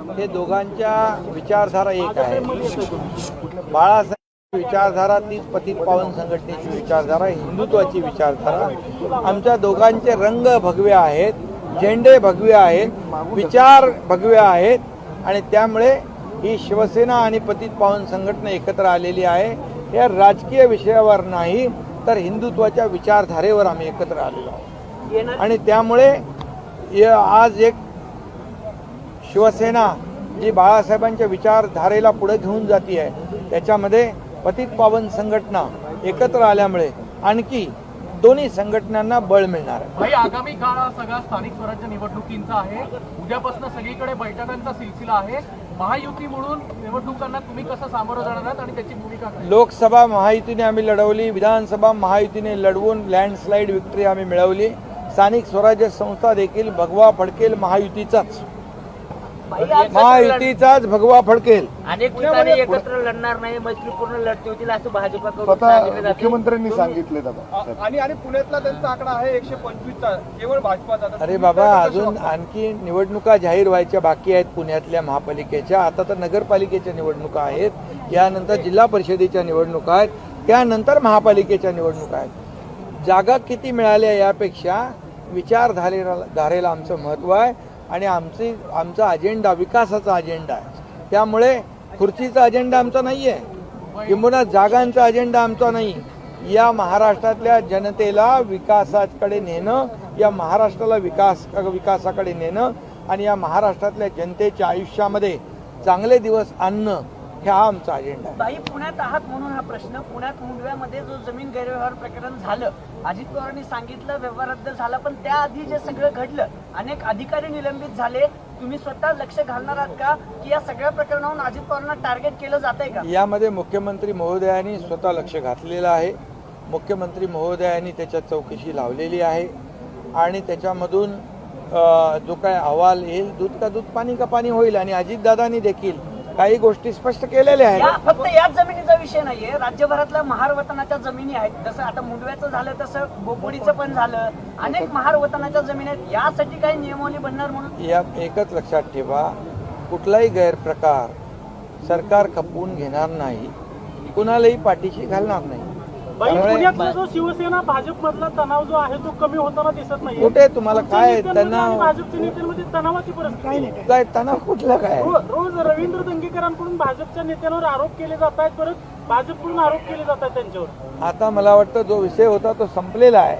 हे दोघांच्या विचारधारा एक आहे। बाळासाहेब विचारधारा तीच पतित पावन संघटनेची विचारधारा, हिंदुत्वाची विचारधारा। आमच्या दोघांचे रंग भगवे आहेत, झेंडे भगवे आहेत, विचार भगवे आहेत आणि त्यामुळे ही शिवसेना आणि पतित पावन संघटना एकत्र आलेली आहे। या राजकीय विषयावर नाही तर हिंदुत्वाच्या विचारधारेवर आम्ही एकत्र आलेलो आहोत आणि त्यामुळे आज एक शिवसेना जी बाळासाहेबांच्या विचारधारेला पुढे घेऊन जाती आहे त्याच्यामध्ये पतित पावन संघटना एकत्र आल्यामुळे आणखी दोन्ही संघटनांना बळ मिळणार आहे। भाई, आगामी काळ हा सगळा स्थानिक स्वराज्य निवडणुकींचा आहे। उद्यापासून सगळीकडे बैठकांचा सिलसिला आहे। महायुती म्हणून निवडणुकांना तुम्ही कसं सामोरं जाणार आहात आणि त्याची भूमिका काय? लोकसभा महायुतीने आम्ही लढवली, विधानसभा महायुतीने लढवून लँडस्लाईड विक्ट्री आम्ही मिळवली। स्थानिक स्वराज्य संस्था देखील भगवा फडकेल महायुतीचाच भगवा फडकेल। अनेक ठिकाणी एकत्र लढणार नाही, मैत्रीपूर्ण लढती होतील असं भाजपकडून मुख्यमंत्र्यांनी सांगितले दादा। आणि पुण्यातला त्यांचा आकडा आहे 125चा, केवळ भाजपाचा। अरे बाबा, अजून आणखी निवडणुका जाहीर व्हायच्या बाकी आहेत पुण्यातल्या महापालिकेच्या। आता तर नगरपालिकेच्या निवडणुका आहेत, यानंतर जिल्हा परिषदेच्या निवडणुका आहेत, त्यानंतर महापालिकेच्या निवडणुका आहेत। जागा किती मिळाल्या यापेक्षा विचारधारेला आमचं महत्त्व आहे आणि आमचा अजेंडा विकासाचा अजेंडा आहे। त्यामुळे खुर्चीचा अजेंडा आमचा नाही आहे, किंबहुना जागांचा अजेंडा आमचा नाही। या महाराष्ट्रातल्या जनतेला विकासाकडे नेणं, या महाराष्ट्राला विकासाकडे नेणं आणि या महाराष्ट्रातल्या जनतेच्या आयुष्यामध्ये चांगले दिवस आणणं हा आमचा अजेंडा आहे। बाई, पुण्यात आहात म्हणून हा प्रश्न। पुण्यात मुंडव्यामध्ये जो जमीन गैरव्यवहार प्रकरण झालं, अजित पवारांनी सांगितलं व्यवहार रद्द झाला, पण त्याआधी जे सगळं घडलं, अनेक अधिकारी निलंबित झाले, तुम्ही स्वतः लक्ष घालणार आहात का की या सगळ्या प्रकरणावरून अजित पवारांना टार्गेट केलं जात आहे का? यामध्ये मुख्यमंत्री महोदयांनी स्वतः लक्ष घातलेलं आहे। मुख्यमंत्री महोदयांनी त्याच्यात चौकशी लावलेली आहे आणि त्याच्यामधून जो काय अहवाल येईल, दूध का दूध पाणी का पाणी होईल। आणि अजितदादांनी देखील काही गोष्टी स्पष्ट केलेल्या आहेत। फक्त याच जमिनीचा विषय नाहीये, राज्यभरातल्या महार वतनाच्या जमिनी आहेत। जसं आता मुंडव्याचं झालं तसं बोपोडीचं पण झालं, अनेक महार वतनाच्या जमिनी आहेत। यासाठी काही नियमावली बनणार म्हणून यात एकच लक्षात ठेवा, कुठलाही गैरप्रकार सरकार खपवून घेणार नाही, कुणालाही पाठीशी घालणार नाही। पुण्यातला जो शिवसेना भाजप मधला तणाव जो आहे तो कमी होताना दिसत नाही। कुठे तुम्हाला काय तणाव? भाजपच्या नेत्यांमध्ये तणावाची परिस्थिती काय तणाव कुठला काय? रोज रवींद्र दंगेकरांकडून भाजपच्या नेत्यांवर आरोप केले जात आहेत, परत भाजपकडून आरोप केले जात आहेत त्यांच्यावर। आता मला वाटतं जो विषय होता तो संपलेला आहे।